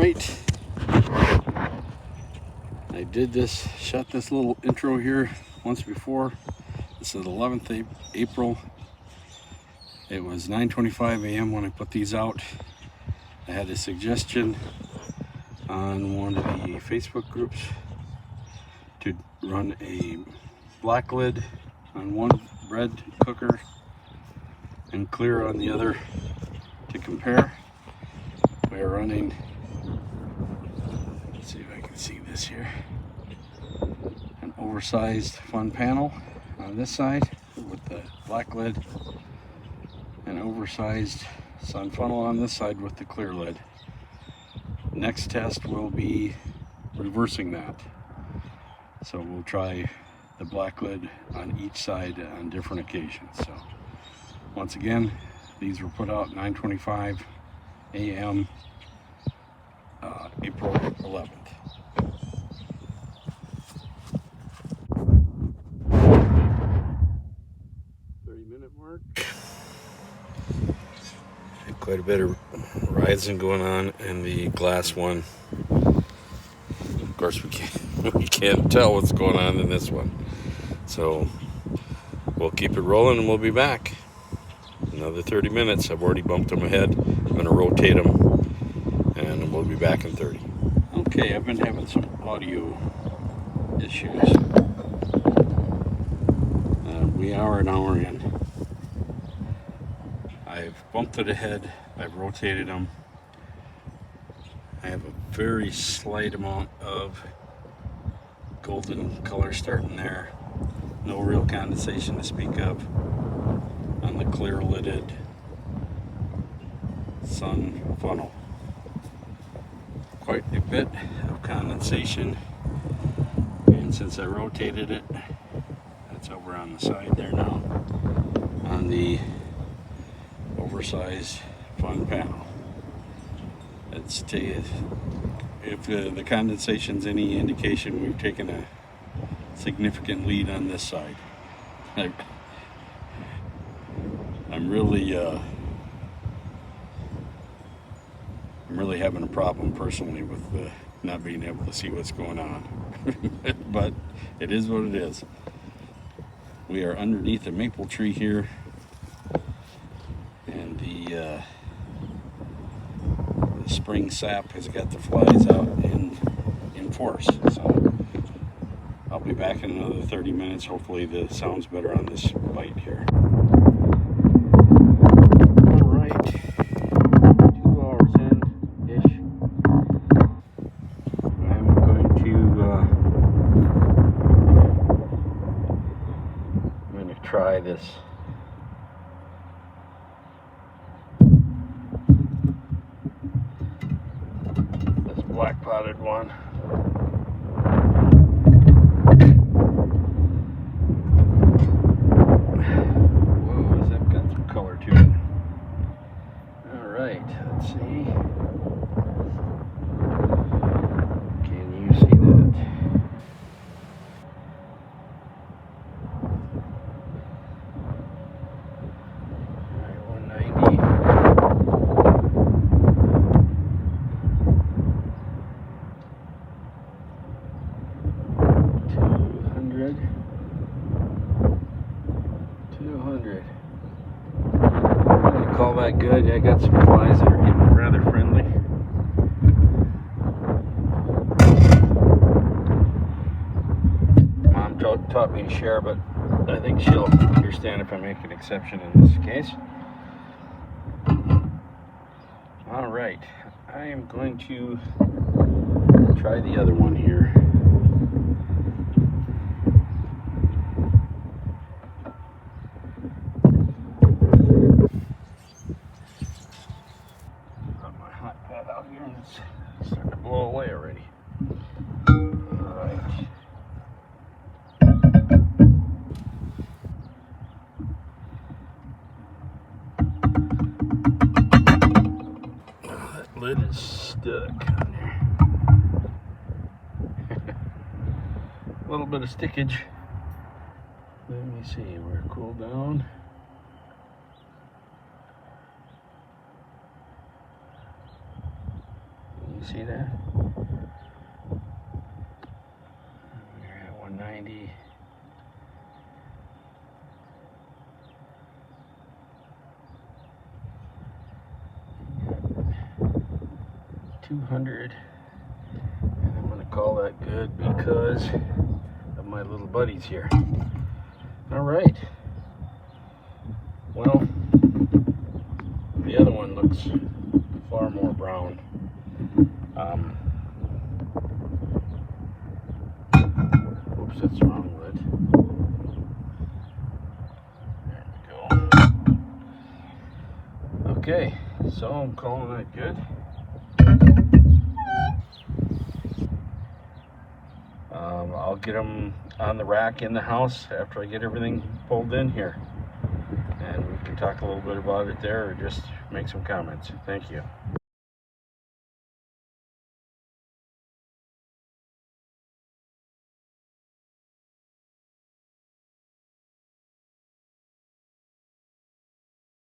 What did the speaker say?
right, I did shot this little intro here once before. This is the 11th of April. It was 9:25 a.m. when I put these out. I had a suggestion on one of the Facebook groups to run a black lid on one bread cooker and clear on the other to compare. We are running, let's see if I can see this here, an oversized fun panel on this side with the black lid, an oversized sun funnel on this side with the clear lid. Next test will be reversing that. So we'll try the black lid on each side on different occasions. So once again, these were put out 9:25 a.m. April 11th. Mark. Quite a bit of rising going on in the glass one. Of course, we can't tell what's going on in this one. So we'll keep it rolling and we'll be back. Another 30 minutes. I've already bumped them ahead. I'm going to rotate them and we'll be back in 30. Okay, I've been having some audio issues. We are an hour in. I've bumped it ahead. I've rotated them. I have a very slight amount of golden color starting there. No real condensation to speak of on the clear lidded sun funnel. Quite a bit of condensation, and since I rotated it, it's over on the side there now on the oversized fun panel. If the condensation's any indication, we've taken a significant lead on this side. I'm really having a problem personally with not being able to see what's going on. But it is what it is. We are underneath a maple tree here, and the spring sap has got the flies out in force. So I'll be back in another 30 minutes. Hopefully the sound's better on this bite here. All right, 2 hours in-ish. I'm going to try this black potted one. Whoa, has that got some color to it? All right, let's see. Can you see that? All right, 190. 200. I call that good. I got some flies that are getting rather friendly. Mom taught me to share, but I think she'll understand if I make an exception in this case. All right, I am going to try the other one here. Out here, and it's starting to blow away already. All right. Oh, that lid is stuck on there. A little bit of stickage. Let me see, we're cooled down. You see that? We're at 190. 200. And I'm gonna call that good because of my little buddies here. All right. Well, the other one looks far more brown. Oops, that's the wrong lid. There we go. Okay, so I'm calling that good. I'll get them on the rack in the house after I get everything pulled in here. And we can talk a little bit about it there or just make some comments. Thank you.